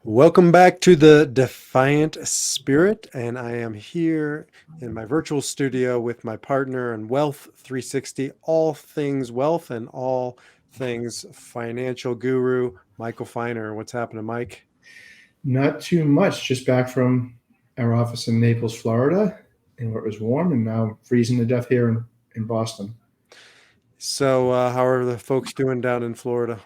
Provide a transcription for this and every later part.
Welcome back to the Defiant Spirit, and I am here in my virtual studio with my partner in Wealth 360, all things wealth and all things financial guru, Michael Feiner. What's happening, Mike? Not too much. Just back from our office in Naples, Florida, and where it was warm, and now freezing to death here in Boston. So, how are the folks doing down in Florida?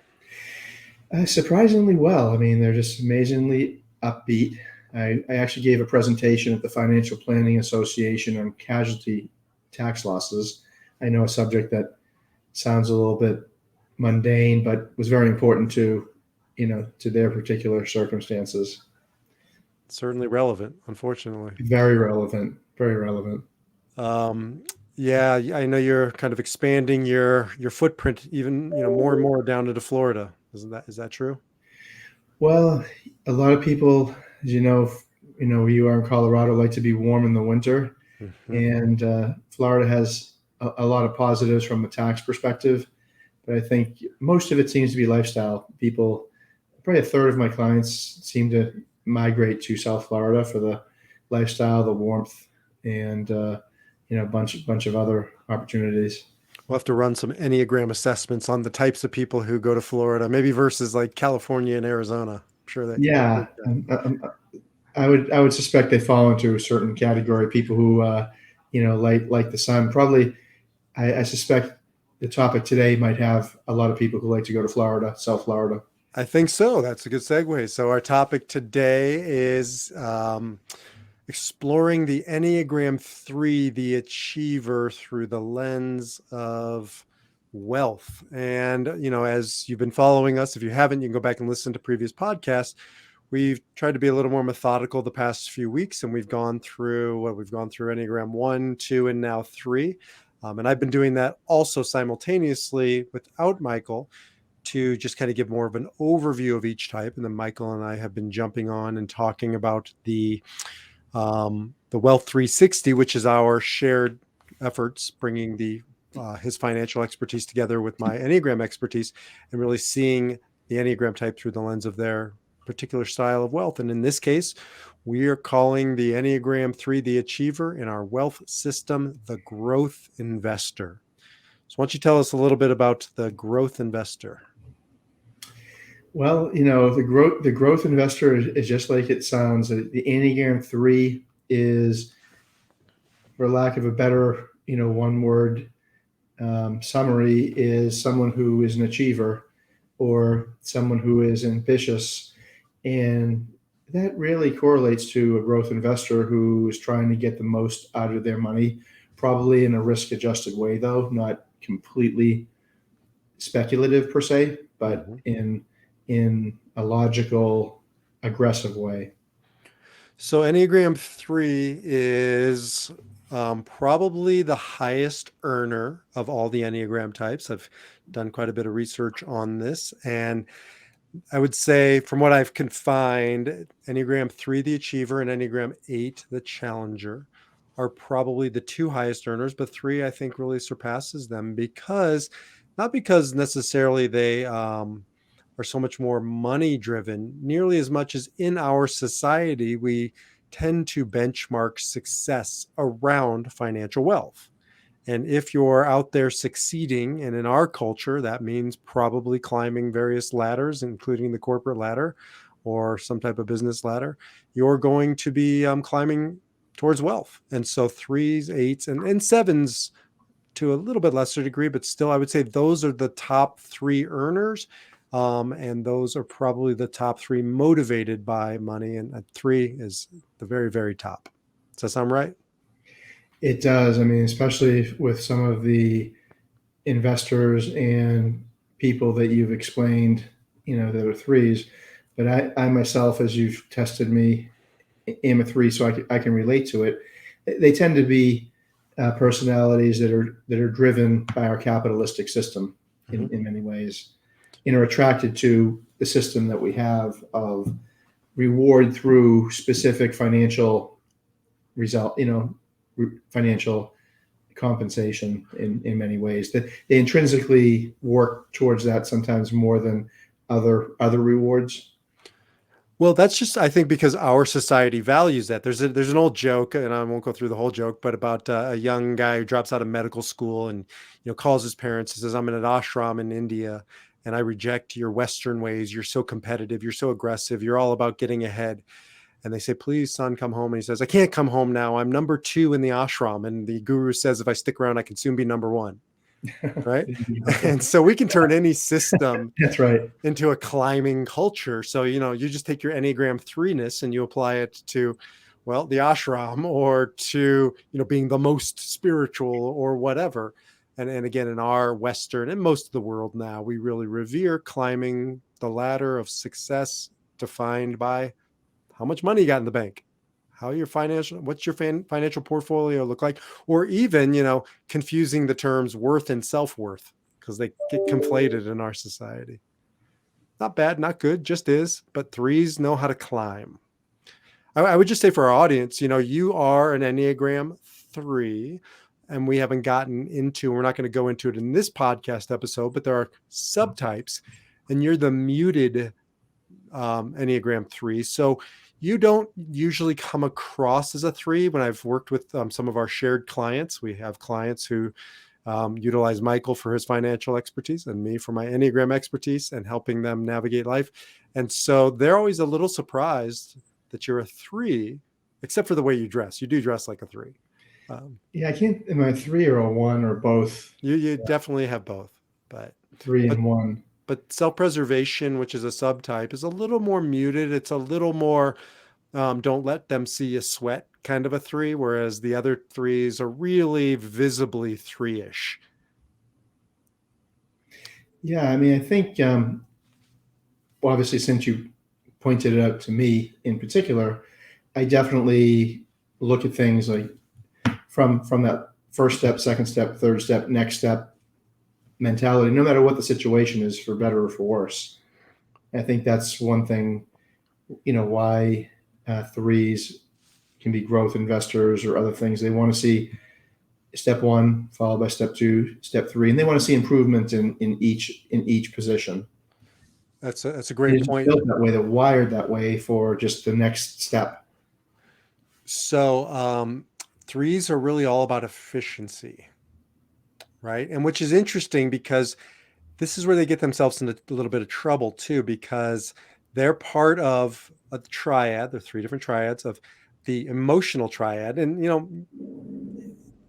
Surprisingly well. I mean, they're just amazingly upbeat. I actually gave a presentation at the Financial Planning Association on casualty tax losses. I know a subject that sounds a little bit mundane, but was very important to their particular circumstances. Certainly relevant, unfortunately. Very relevant. Very relevant. Um, yeah, I know you're kind of expanding your footprint even, more and more down into Florida. Is that true? Well, a lot of people, as where you are in Colorado, like to be warm in the winter, Mhm. and Florida has a lot of positives from a tax perspective. But I think most of it seems to be lifestyle. People, probably a third of my clients seem to migrate to South Florida for the lifestyle, the warmth, and a bunch of other opportunities. We'll have to run some Enneagram assessments on the types of people who go to Florida, maybe versus like California and Arizona. I'm sure that. Yeah, I would suspect they fall into a certain category. People who like the sun. Probably, I suspect the topic today might have a lot of people who like to go to Florida, South Florida. I think so. That's a good segue. So our topic today is exploring the Enneagram 3, the achiever, through the lens of wealth. And, as you've been following us, if you haven't, you can go back and listen to previous podcasts. We've tried to be a little more methodical the past few weeks, and we've gone through Enneagram 1, 2, and now 3. And I've been doing that also simultaneously without Michael to just kind of give more of an overview of each type. And then Michael and I have been jumping on and talking about the Wealth 360, which is our shared efforts, bringing his financial expertise together with my Enneagram expertise, and really seeing the Enneagram type through the lens of their particular style of wealth. And in this case, we are calling the Enneagram 3 the achiever, in our wealth system the growth investor. So why don't you tell us a little bit about the growth investor? Well, the growth investor is just like it sounds. The Enneagram 3 is, for lack of a better one word summary, is someone who is an achiever or someone who is ambitious. And that really correlates to a growth investor who is trying to get the most out of their money, probably in a risk adjusted way, though, not completely speculative per se, but Mhm. in a logical, aggressive way. So Enneagram 3 is probably the highest earner of all the Enneagram types. I've done quite a bit of research on this. And I would say, from what I've confined, Enneagram 3, the achiever, and Enneagram 8, the challenger, are probably the two highest earners. But 3, I think, really surpasses them not because necessarily they are so much more money driven, nearly as much as in our society, we tend to benchmark success around financial wealth. And if you're out there succeeding, and in our culture, that means probably climbing various ladders, including the corporate ladder or some type of business ladder, you're going to be climbing towards wealth. And so threes, eights, and sevens to a little bit lesser degree, but still, I would say those are the top 3 earners. And those are probably the top 3 motivated by money. And 3 is the very, very top. Does that sound right? It does. I mean, especially with some of the investors and people that you've explained, that are threes. But I myself, as you've tested me, am a 3, so I can relate to it. They tend to be personalities that are driven by our capitalistic system Mhm. in many ways, and are attracted to the system that we have of reward through specific financial result, financial compensation in many ways. That they intrinsically work towards that sometimes more than other rewards. Well, that's just, I think, because our society values that. There's an old joke, and I won't go through the whole joke, but about a young guy who drops out of medical school and calls his parents and says, "I'm in an ashram in India, and I reject your Western ways. You're so competitive. You're so aggressive. You're all about getting ahead." And they say, "Please, son, come home." And he says, "I can't come home now. I'm number two in the ashram." And the guru says, "If I stick around, I can soon be number one." Right? And so we can turn any system That's right. into a climbing culture. So, you just take your Enneagram 3-ness and you apply it to, well, the ashram, or to, being the most spiritual or whatever. And again, in our Western and most of the world now, we really revere climbing the ladder of success defined by how much money you got in the bank, what's your financial portfolio look like, or even, confusing the terms worth and self-worth, because they get conflated in our society. Not bad, not good, just is. But threes know how to climb. I would just say for our audience, you are an Enneagram 3, and we haven't gotten into, we're not going to go into it in this podcast episode, but there are subtypes, and you're the muted Enneagram 3. So you don't usually come across as a 3. When I've worked with some of our shared clients, we have clients who utilize Michael for his financial expertise and me for my Enneagram expertise and helping them navigate life. And so they're always a little surprised that you're a 3, except for the way you dress. You do dress like a 3. Yeah, I can't. Am I 3 or a 1 or both? You definitely have both, but 3 but and 1. but self-preservation, which is a subtype, is a little more muted. It's a little more don't let them see you sweat kind of a 3, whereas the other 3s are really visibly 3-ish. Yeah, I mean, I think, well, obviously, since you pointed it out to me in particular, I definitely look at things like from that first step, second step, third step, next step mentality, no matter what the situation is, for better or for worse. I think that's one thing, why threes can be growth investors or other things. They want to see step one followed by step two, step three, and they want to see improvement in each position. That's a They're great just point. built that way. They're wired that way for just the next step. So threes are really all about efficiency, right? And which is interesting, because this is where they get themselves into a little bit of trouble too, because they're part of a triad. There are 3 different triads of the emotional triad. And,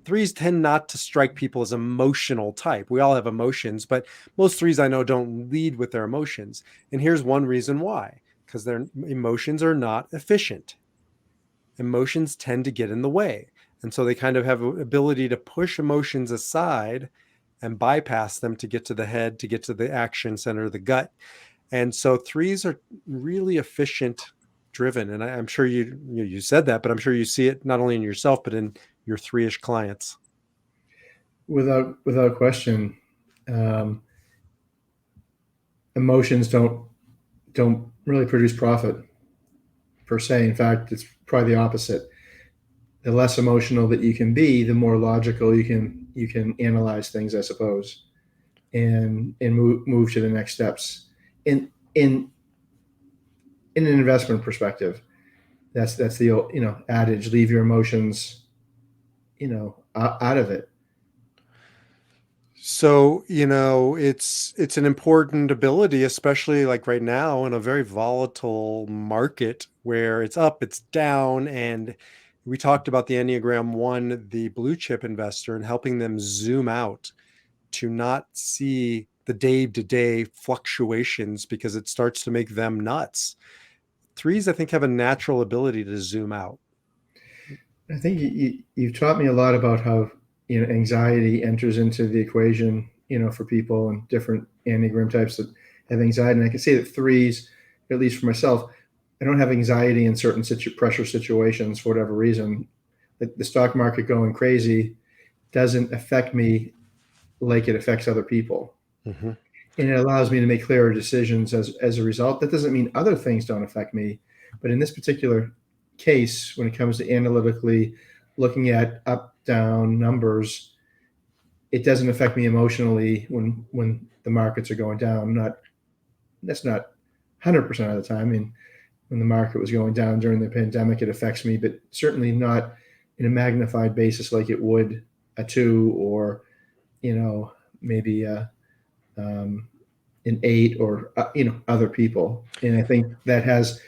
threes tend not to strike people as emotional type. We all have emotions, but most threes I know don't lead with their emotions. And here's one reason why: because their emotions are not efficient. Emotions tend to get in the way. And so they kind of have an ability to push emotions aside and bypass them to get to the head, to get to the action center, the gut. And so threes are really efficient driven. And I'm sure you said that, but I'm sure you see it not only in yourself, but in your 3-ish clients. Without question, um, emotions don't really produce profit per se. In fact, it's probably the opposite. The less emotional that you can be, the more logical you can analyze things, I suppose, and move to the next steps. In an investment perspective, that's the adage: leave your emotions out of it. So, it's an important ability, especially like right now in a very volatile market where it's up, it's down. And we talked about the Enneagram 1, the blue chip investor, and helping them zoom out to not see the day-to-day fluctuations, because it starts to make them nuts. Threes, I think, have a natural ability to zoom out. I think you've taught me a lot about how anxiety enters into the equation, for people and different enneagram types that have anxiety. And I can say that threes, at least for myself, I don't have anxiety in certain pressure situations for whatever reason. The stock market going crazy doesn't affect me like it affects other people, Mm-hmm. and it allows me to make clearer decisions as a result. That doesn't mean other things don't affect me, but in this particular case, when it comes to analytically looking at up down numbers, it doesn't affect me emotionally when the markets are going down. Not That's not 100% of the time. I mean, when the market was going down during the pandemic, it affects me, but certainly not in a magnified basis like it would a two, or maybe um, an eight, or other people. And I think that has,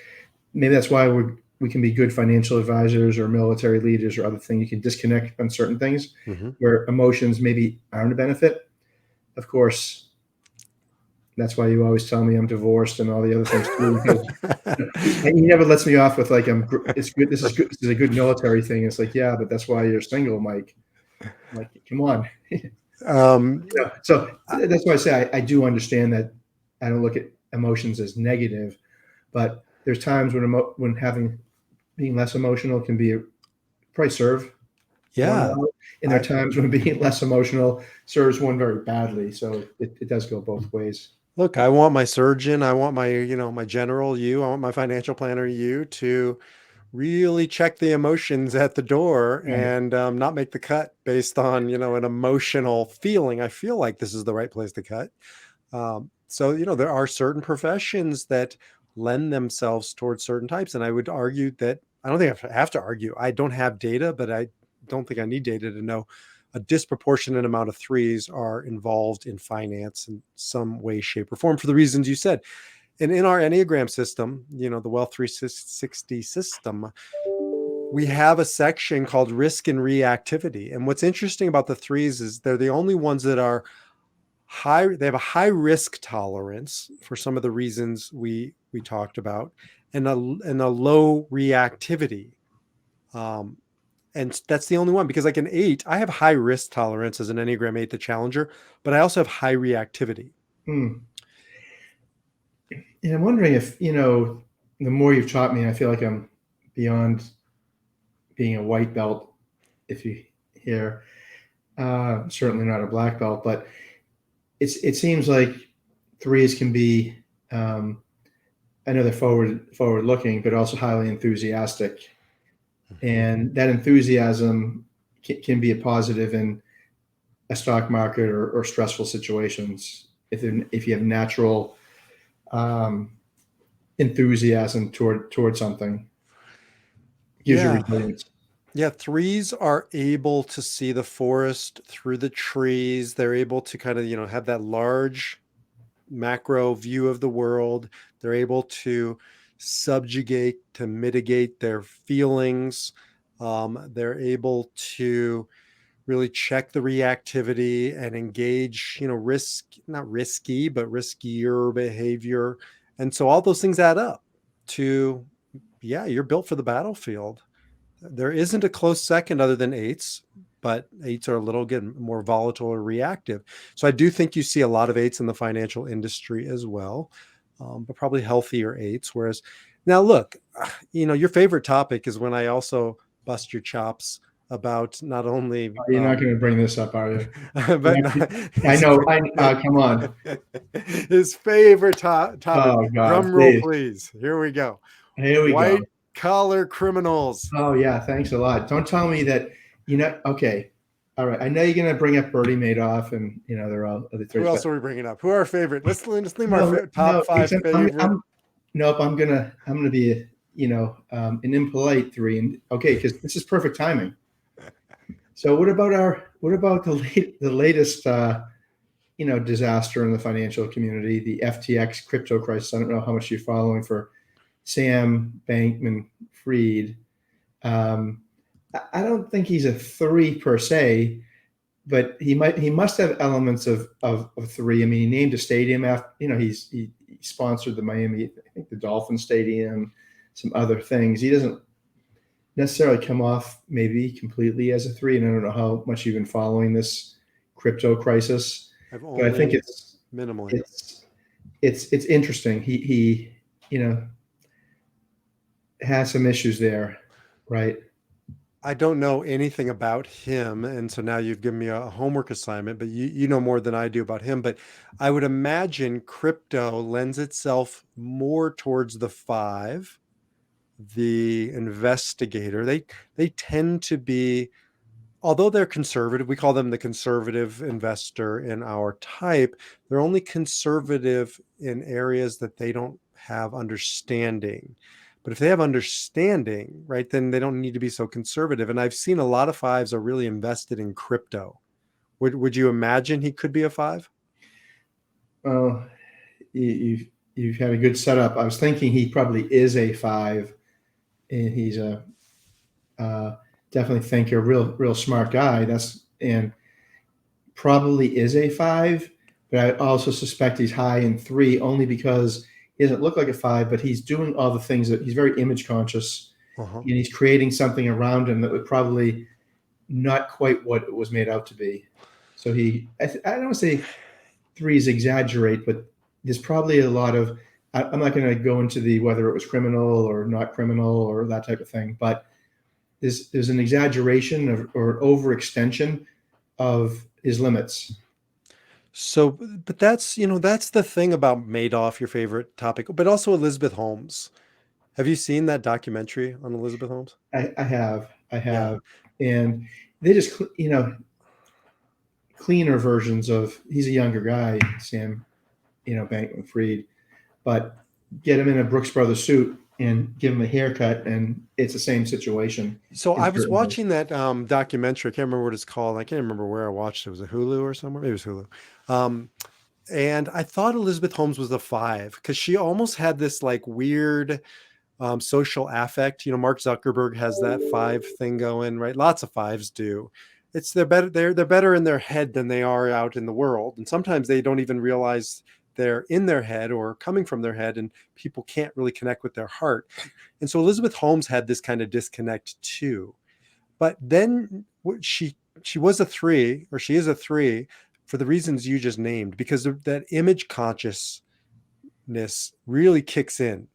maybe that's why we can be good financial advisors or military leaders or other things. You can disconnect on certain things Mm-hmm. where emotions maybe aren't a benefit. Of course, that's why you always tell me I'm divorced and all the other things too, because he never lets me off with like, it's good. This is good. This is a good military thing. It's like, yeah, but that's why you're single, Mike. I'm like, come on. um, So that's why I say I do understand that. I don't look at emotions as negative, but there's times when having being less emotional can be probably serve one yeah, well, and there are I times when being less emotional serves one very badly. So it does go both ways. look. I want my surgeon. I want my my general. You. I want my financial planner. You to really check the emotions at the door Right. and not make the cut based on an emotional feeling. I feel like this is the right place to cut. So there are certain professions that lend themselves towards certain types, and I would argue that I don't think I have to argue. I don't have data, but I don't think I need data to know a disproportionate amount of threes are involved in finance in some way, shape, or form for the reasons you said. And in our Enneagram system, the Wealth 360 system, we have a section called risk and reactivity. And what's interesting about the threes is they're the only ones that are high. They have a high risk tolerance for some of the reasons we talked about, and a low reactivity. Um, and that's the only one, because like an eight, I have high risk tolerance as an Enneagram 8, the challenger, but I also have high reactivity. Hmm. And I'm wondering if, the more you've taught me, I feel like I'm beyond being a white belt, if you hear, certainly not a black belt, but it seems like threes can be, um, I know they're forward looking, but also highly enthusiastic. Mhm. And that enthusiasm can be a positive in a stock market or stressful situations. If you have natural um, enthusiasm toward something, it gives you Yeah. resilience. Yeah, threes are able to see the forest through the trees. They're able to kind of, have that large macro view of the world. They're able to subjugate, to mitigate their feelings. They're able to really check the reactivity and engage, not risky, but riskier behavior. And so all those things add up to, yeah, you're built for the battlefield. There isn't a close second other than eights, but eights are a little again more volatile or reactive. So I do think you see a lot of eights in the financial industry as well, but probably healthier eights. Whereas now, look, your favorite topic is when I also bust your chops about not only, You're not going to bring this up, are you? but not, I his, know. Come on. his favorite topic. Oh God, Drum roll, please. please. Here we go. Here we go. White collar criminals. Oh yeah, thanks a lot. Don't tell me that. Okay, all right. I know you're going to bring up Bertie Madoff, and they're all other Who threes, else but are we bringing up? Who are our favorite? Let's name our no, top no, five because favorite. nope. I'm gonna be an impolite three, and okay, because this is perfect timing. So what about the latest disaster in the financial community, the FTX crypto crisis? I don't know how much you're following for Sam Bankman Fried. Um, I don't think he's a three per se, but he must have elements of three. I mean, he named a stadium after, he sponsored the Miami, I think the Dolphin Stadium, some other things. He doesn't necessarily come off maybe completely as a three, and I don't know how much you've been following this crypto crisis, I've but I think only minimally. it's it's interesting. He has some issues there, right? I don't know anything about him, and so now you've given me a homework assignment. But you know more than I do about him. But I would imagine crypto lends itself more towards the five, the investigator. They tend to be, although they're conservative, we call them the conservative investor in our type. They're only conservative in areas that they don't have understanding. But if they have understanding, right, then they don't need to be so conservative. And I've seen a lot of fives are really invested in crypto. Would you imagine he could be a five? Well, you've had a good setup. I was thinking he probably is a five, and he's a uh, definitely think a real smart guy. And probably is a five, but I also suspect he's high in three only because he doesn't look like a five, but he's doing all the things that he's very image conscious, Uh-huh. and he's creating something around him that would probably not quite what it was made out to be. So I don't say threes exaggerate, but there's probably a lot of, I'm not going to go into the whether it was criminal or not criminal or that type of thing, but there's an exaggeration or overextension of his limits. So, but that's the thing about Madoff, your favorite topic, but also Elizabeth Holmes. Have you seen that documentary on Elizabeth Holmes? I Yeah. have, and they just cleaner versions of. He's a younger guy, Sam, Bankman-Fried, but get him in a Brooks Brothers suit and give him a haircut, and it's the same situation So in I was certain ways. watching that documentary. I can't remember what it's called. I can't remember where I watched it. Was it Hulu or somewhere? Maybe it was Hulu. Um, and I thought Elizabeth Holmes was a five because she almost had this like weird social affect. Mark Zuckerberg has that five thing going, right? Lots of fives do. It's they're better. They're better in their head than they are out in the world, and sometimes they don't even realize they're in their head or coming from their head, and people can't really connect with their heart. And so Elizabeth Holmes had this kind of disconnect too. But then she was a three, or she is a three, for the reasons you just named, because that image consciousness really kicks in,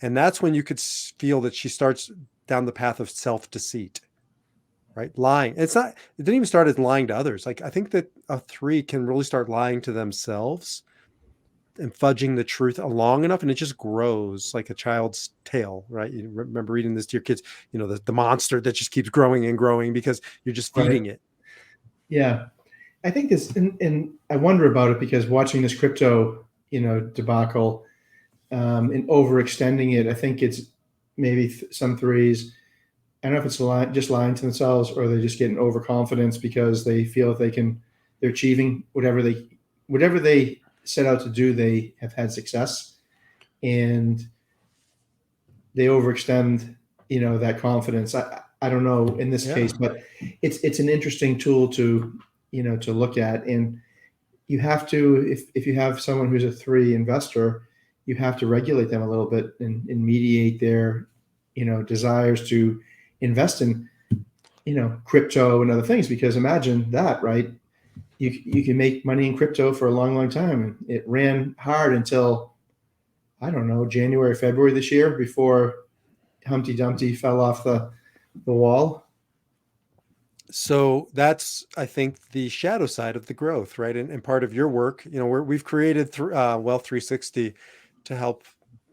and that's when you could feel that she starts down the path of self-deceit, right? Lying. It didn't even start as lying to others. Like I think that a three can really start lying to themselves and fudging the truth long enough, and it just grows like a child's tail, right? You remember reading this to your kids, the monster that just keeps growing and growing because you're just Right. feeding it. Yeah. I think this, and I wonder about it because watching this crypto, debacle, and overextending it, I think it's maybe some threes. I don't know if it's just lying to themselves or they're just getting overconfidence because they feel that they're achieving whatever they set out to do. They have had success, and they overextend, that confidence. I don't know in this case, Yeah. but it's an interesting tool to look at. And you have to, if you have someone who's a three investor, you have to regulate them a little bit and mediate their, desires to invest in, crypto and other things. Because imagine that, right? You can make money in crypto for a long time. It ran hard until, I don't know, January, February this year before Humpty Dumpty fell off the wall. So that's, I think, the shadow side of the growth, right? And part of your work, we've created Wealth 360 to help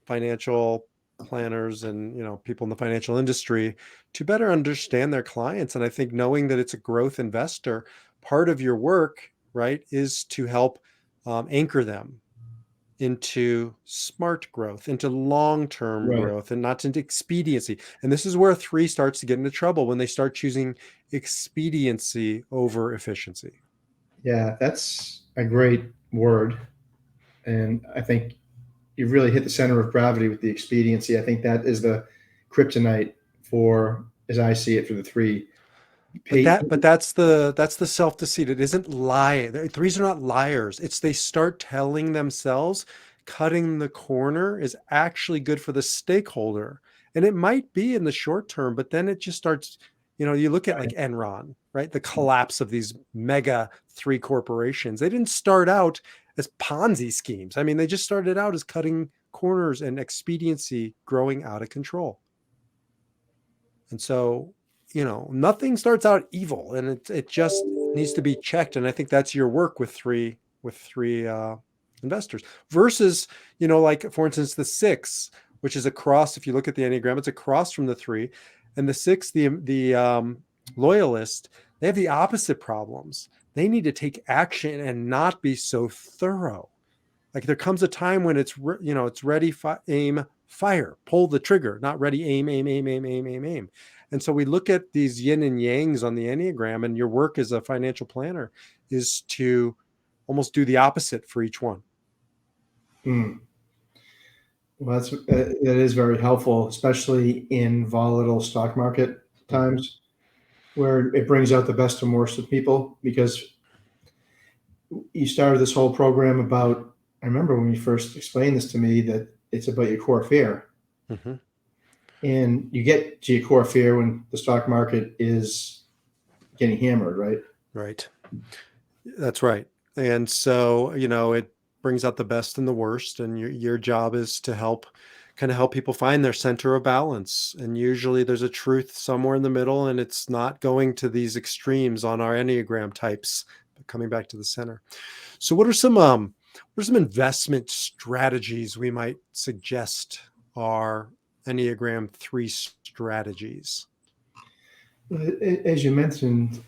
financial planners and people in the financial industry to better understand their clients. And I think knowing that it's a growth investor, part of your work, right, is to help anchor them into smart growth, into long-term Right. growth, and not into expediency. And this is where three starts to get into trouble when they start choosing expediency over efficiency. Yeah, that's a great word. And I think you really hit the center of gravity with the expediency. I think that is the kryptonite for, as I see it, for the three. But Pay, that but that's the self-deceit. It isn't lie. Threes are not liars. It's they start telling themselves cutting the corner is actually good for the stakeholder. And it might be in the short term, but then it just starts, you look at like Enron, right? The collapse of these mega three corporations. They didn't start out as Ponzi schemes. I mean, they just started out as cutting corners and expediency growing out of control. And so, nothing starts out evil, and it just needs to be checked. And I think that's your work with three investors versus, like for instance, the six, which is a cross. If you look at the Enneagram, it's a cross from the three, and the six, the loyalist, they have the opposite problems. They need to take action and not be so thorough. Like there comes a time when it's ready, aim, fire, pull the trigger, not ready, aim, aim, aim, aim, aim, aim, aim. And so we look at these yin and yangs on the Enneagram, and your work as a financial planner is to almost do the opposite for each one. Mm. Well, that is very helpful, especially in volatile stock market Mm-hmm. times, where it brings out the best and worst of people. Because you started this whole program about, I remember when you first explained this to me, that it's about your core fear. Mm-hmm. And you get to your core fear when the stock market is getting hammered, right? Right. That's right. And so, it brings out the best and the worst. And your job is to help people find their center of balance. And usually there's a truth somewhere in the middle, and it's not going to these extremes on our Enneagram types, but coming back to the center. So what are some investment strategies we might suggest are Enneagram 3 strategies? As you mentioned,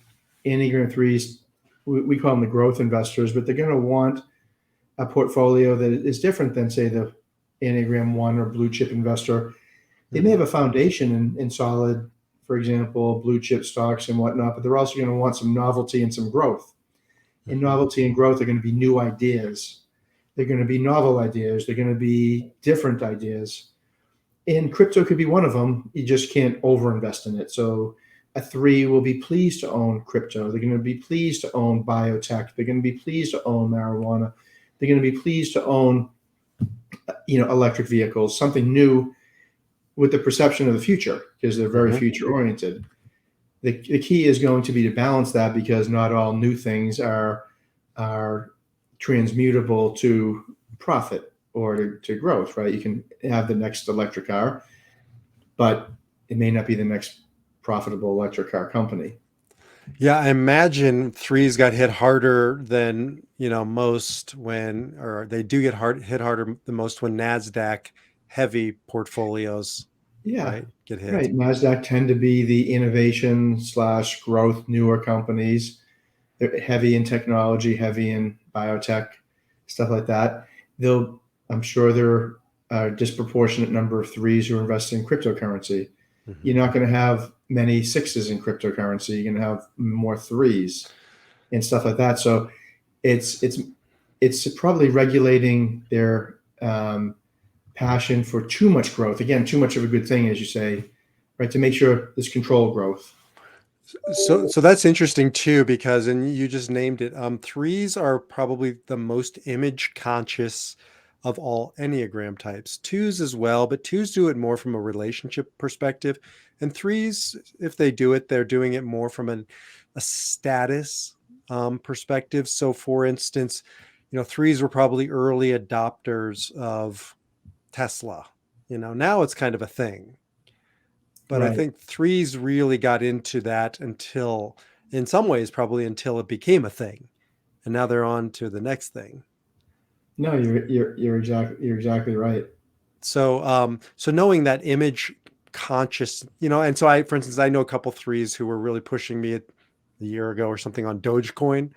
Enneagram threes, we call them the growth investors, but they're going to want a portfolio that is different than, say, the Enneagram one or blue chip investor. They may Mm-hmm. have a foundation in solid, for example, blue chip stocks and whatnot, but they're also going to want some novelty and some growth. And Mm-hmm. novelty and growth are going to be new ideas. They're going to be novel ideas. They're going to be different ideas. And crypto could be one of them. You just can't overinvest in it. So a three will be pleased to own crypto. They're going to be pleased to own biotech. They're going to be pleased to own marijuana. They're going to be pleased to own, electric vehicles, something new with the perception of the future, because they're very Mm-hmm. future oriented. The key is going to be to balance that, because not all new things are transmutable to profit or to growth, right? You can have the next electric car, but it may not be the next profitable electric car company. Yeah, I imagine threes got hit harder than most or they do hit harder the most when Nasdaq heavy portfolios, Yeah, right, get hit. right. NASDAQ tend to be the innovation slash growth newer companies. They're heavy in technology, heavy in biotech, stuff like that. I'm sure there are a disproportionate number of threes who are investing in cryptocurrency. Mm-hmm. You're not going to have many sixes in cryptocurrency. You're going to have more threes and stuff like that. So it's probably regulating their passion for too much growth. Again, too much of a good thing, as you say, right? To make sure there's controlled growth. So that's interesting too, because, and you just named it, threes are probably the most image conscious of all Enneagram types. Twos as well, but twos do it more from a relationship perspective. And threes, if they do it, they're doing it more from a status perspective. So for instance, threes were probably early adopters of Tesla. Now it's kind of a thing. But I Right. think threes really got into that until, in some ways, probably until it became a thing. And now they're on to the next thing. No, you're exactly right. So knowing that image conscious, and so for instance, I know a couple threes who were really pushing me a year ago or something on Dogecoin.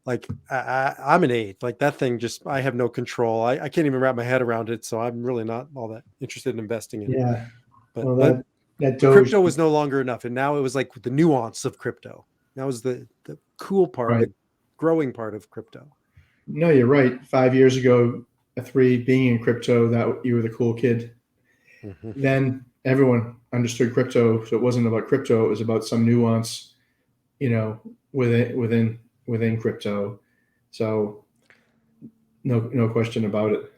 Like I'm an eight. Like that thing I have no control. I can't even wrap my head around it. So I'm really not all that interested in investing in it. Yeah. But Well, but that but Doge, crypto was no longer enough, and now it was like the nuance of crypto. That was the cool part, right? the growing part of crypto. No, you're right. 5 years ago, a three being in crypto, that you were the cool kid. Mm-hmm. Then everyone understood crypto, so it wasn't about crypto. It was about some nuance, you know, within crypto. So no question about it.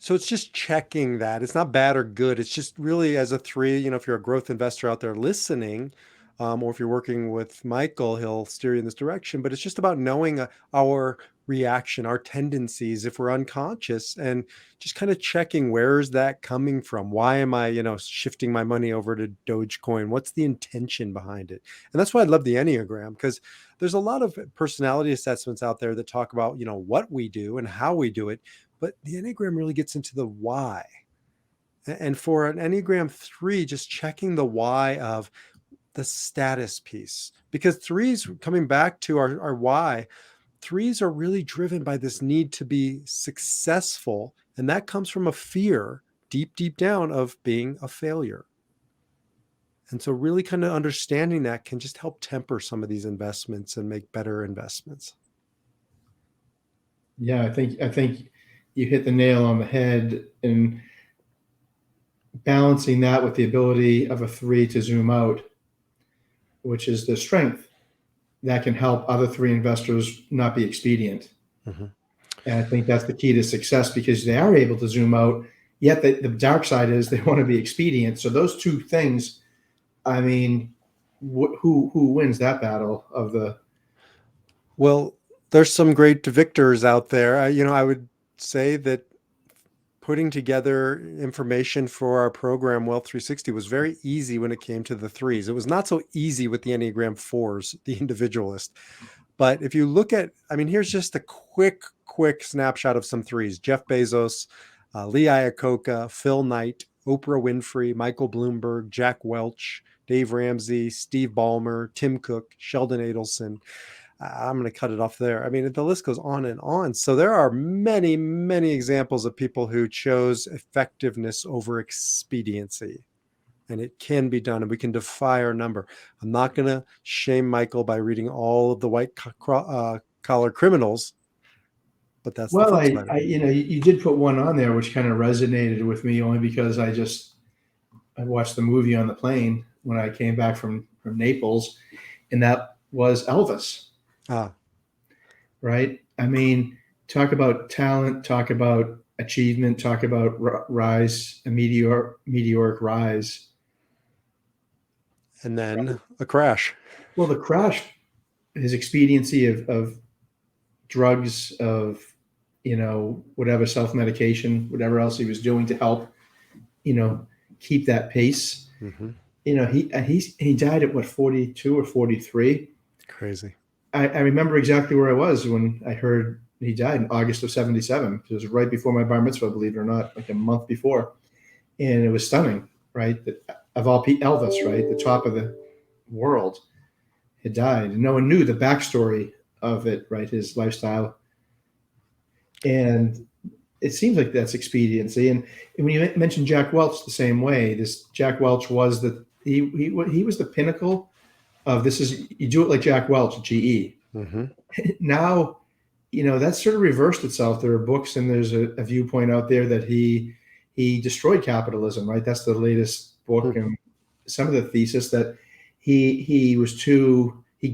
So it's just checking that. It's not bad or good. It's just really as a three, if you're a growth investor out there listening, or if you're working with Michael, he'll steer you in this direction. But it's just about knowing our reaction, our tendencies, if we're unconscious, and just kind of checking where is that coming from? Why am I, shifting my money over to Dogecoin? What's the intention behind it? And that's why I love the Enneagram, because there's a lot of personality assessments out there that talk about, what we do and how we do it, but the Enneagram really gets into the why. And for an Enneagram 3, just checking the why of the status piece. Because threes, coming back to our why, threes are really driven by this need to be successful. And that comes from a fear deep, deep down of being a failure. And so really kind of understanding that can just help temper some of these investments and make better investments. Yeah, I think you hit the nail on the head in balancing that with the ability of a three to zoom out, which is the strength that can help other three investors not be expedient. Mm-hmm. And I think that's the key to success because they are able to zoom out. Yet the dark side is they want to be expedient. So those two things, I mean, who wins that battle of the? Well, there's some great victors out there. I would say that putting together information for our program Wealth 360 was very easy when it came to the threes. It was not so easy with the Enneagram fours, the individualist. But if you look at, here's just a quick snapshot of some threes: Jeff Bezos, Lee Iacocca, Phil Knight, Oprah Winfrey, Michael Bloomberg, Jack Welch, Dave Ramsey, Steve Ballmer, Tim Cook, Sheldon Adelson. I'm going to cut it off there. The list goes on and on. So there are many, many examples of people who chose effectiveness over expediency. And it can be done, and we can defy our number. I'm not going to shame Michael by reading all of the white collar criminals, but that's the Well, flip side of it. you did put one on there which kind of resonated with me only because I watched the movie on the plane when I came back from Naples, and that was Elvis. Ah, Right? I mean, talk about talent, talk about achievement, talk about rise, a meteoric rise. and then a crash. Well, the crash, his expediency of drugs, of whatever self medication, whatever else he was doing to help, keep that pace. Mm-hmm. He died at what 42 or 43. Crazy. I remember exactly where I was when I heard he died in August of '77. It was right before my bar mitzvah, believe it or not, like a month before, and it was stunning. Right, that of all Elvis, right, the top of the world, had died, and no one knew the backstory of it. Right, his lifestyle, and it seems like that's expediency. And when you mentioned Jack Welch, the same way, this Jack Welch was he was the pinnacle of this is you do it like Jack Welch, GE. Mm-hmm. Now, that's sort of reversed itself. There are books and there's a viewpoint out there that he destroyed capitalism, right? That's the latest book, Mm-hmm. and some of the thesis that he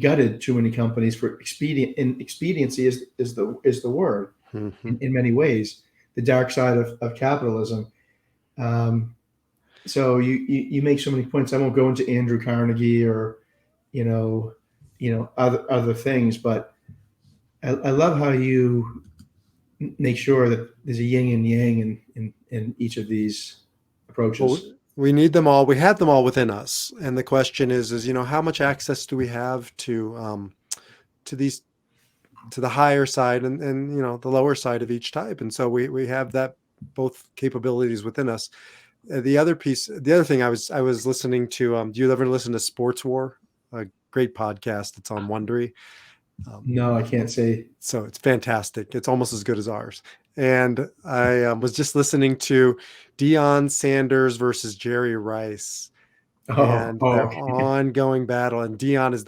gutted too many companies for expedient, and expediency is the word Mm-hmm. in many ways, the dark side of capitalism. So you make so many points. I won't go into Andrew Carnegie or other things, but I love how you make sure that there's a yin and yang in each of these approaches. Well, we need them all. We have them all within us, and the question is how much access do we have to these, to the higher side and the lower side of each type? And so we have that both capabilities within us. The other thing I was listening to. Do you ever listen to Sports War? A great podcast. It's on Wondery. No, I can't say. So it's fantastic. It's almost as good as ours. And I was just listening to Deion Sanders versus Jerry Rice and their Okay. ongoing battle. And Deion is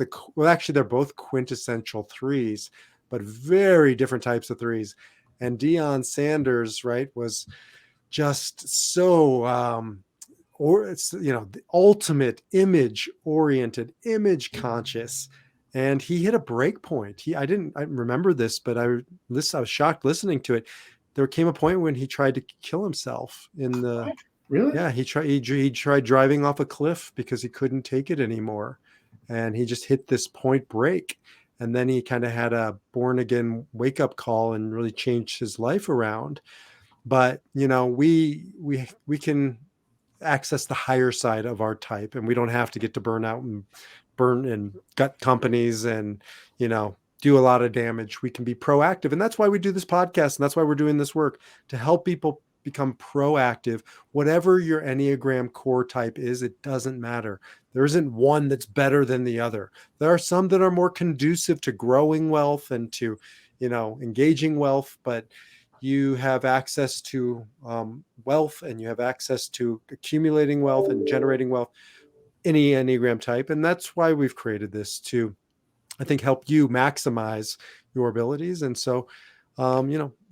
actually, they're both quintessential threes, but very different types of threes. And Deion Sanders, right, was just so or it's the ultimate image oriented, image conscious. And he hit a break point. I remember this, but I was shocked listening to it. There came a point when he tried to kill himself in the Really? yeah, he tried driving off a cliff because he couldn't take it anymore. And he just hit this point break. And then he kind of had a born again wake up call and really changed his life around. But we can access the higher side of our type, and we don't have to get to burnout and burn and gut companies and do a lot of damage. We can be proactive, and that's why we do this podcast, and that's why we're doing this work, to help people become proactive. Whatever your Enneagram core type is, it doesn't matter. There isn't one that's better than the other. There are some that are more conducive to growing wealth and to engaging wealth, but you have access to wealth, and you have access to accumulating wealth and generating wealth, any Enneagram type. And that's why we've created this to, I think, help you maximize your abilities. And so,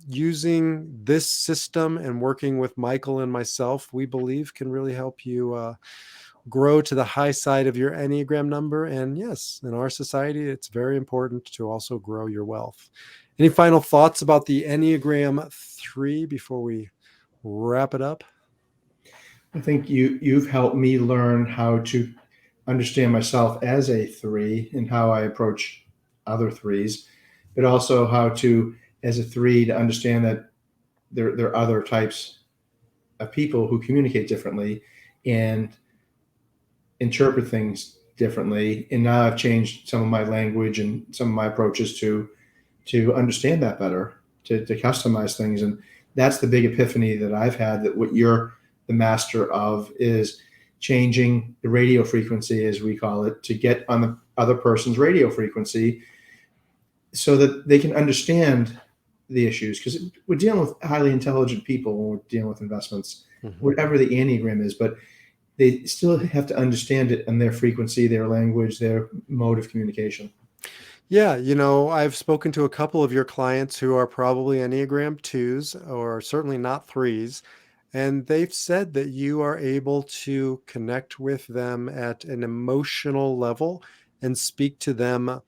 using this system and working with Michael and myself, we believe can really help you grow to the high side of your Enneagram number. And yes, in our society, it's very important to also grow your wealth. Any final thoughts about the Enneagram 3 before we wrap it up? I think you've helped me learn how to understand myself as a 3 and how I approach other 3s, but also how to, as a 3, to understand that there are other types of people who communicate differently and interpret things differently. And now I've changed some of my language and some of my approaches to understand that better, to customize things. And that's the big epiphany that I've had, that what you're the master of is changing the radio frequency, as we call it, to get on the other person's radio frequency so that they can understand the issues. Because we're dealing with highly intelligent people when we're dealing with investments, whatever the Enneagram is, but they still have to understand it and their frequency, their language, their mode of communication. Yeah, I've spoken to a couple of your clients who are probably Enneagram 2s or certainly not 3s, and they've said that you are able to connect with them at an emotional level and speak to them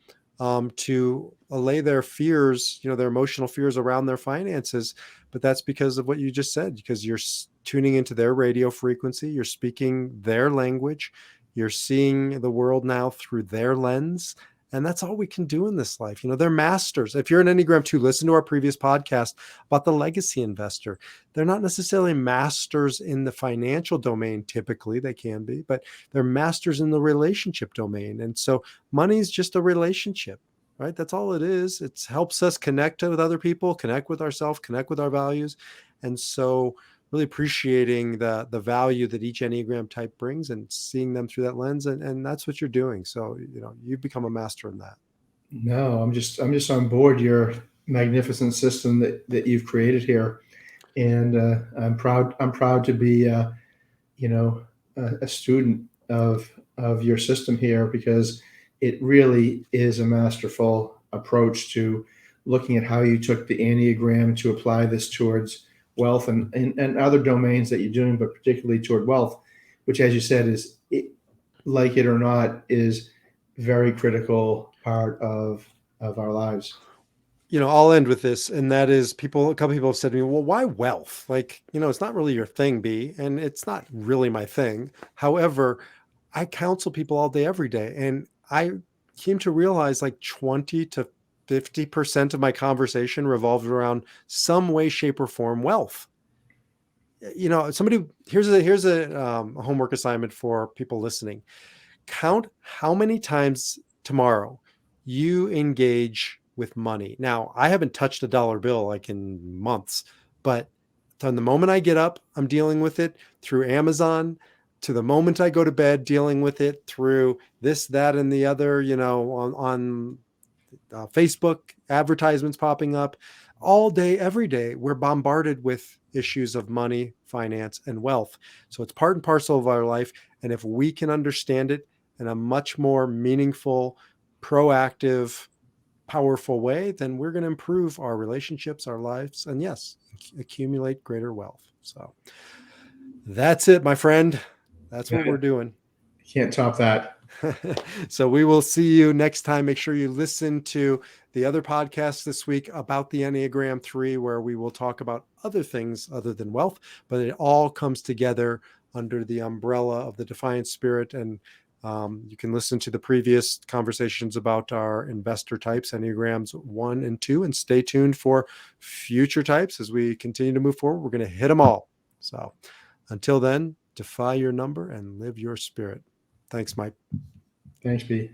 to allay their fears, their emotional fears around their finances. But that's because of what you just said, because you're tuning into their radio frequency, you're speaking their language, you're seeing the world now through their lens. And that's all we can do in this life. They're masters. If you're an Enneagram 2, listen to our previous podcast about the legacy investor. They're not necessarily masters in the financial domain. Typically, they can be, but they're masters in the relationship domain. And so money is just a relationship, right? That's all it is. It helps us connect with other people, connect with ourselves, connect with our values. And so really appreciating the value that each Enneagram type brings and seeing them through that lens. And that's what you're doing. So, you've become a master in that. No, I'm just on board your magnificent system that you've created here, and I'm proud to be a student of your system here, because it really is a masterful approach to looking at how you took the Enneagram to apply this towards wealth and other domains that you're doing, but particularly toward wealth, which, as you said, like it or not, is very critical part of our lives. I'll end with this, and that is a couple people have said to me, well, why wealth? Like, it's not really your thing, B, and it's not really my thing. However, I counsel people all day, every day. And I came to realize like 20 to 50% of my conversation revolved around some way, shape, or form wealth. Here's a homework assignment for people listening. Count how many times tomorrow you engage with money. Now, I haven't touched a dollar bill like in months, but from the moment I get up, I'm dealing with it through Amazon, to the moment I go to bed, dealing with it through this, that, and the other, on Facebook, advertisements popping up all day, every day. We're bombarded with issues of money, finance, and wealth. So it's part and parcel of our life. And if we can understand it in a much more meaningful, proactive, powerful way, then we're going to improve our relationships, our lives, and yes, accumulate greater wealth. So that's it, my friend. That's what we're doing. Can't top that. So we will see you next time. Make sure you listen to the other podcast this week about the Enneagram 3, where we will talk about other things other than wealth, but it all comes together under the umbrella of the Defiant Spirit. And you can listen to the previous conversations about our investor types, Enneagrams 1 and 2, and stay tuned for future types as we continue to move forward. We're going to hit them all. So until then, defy your number and live your spirit. Thanks, Mike. Thanks, B.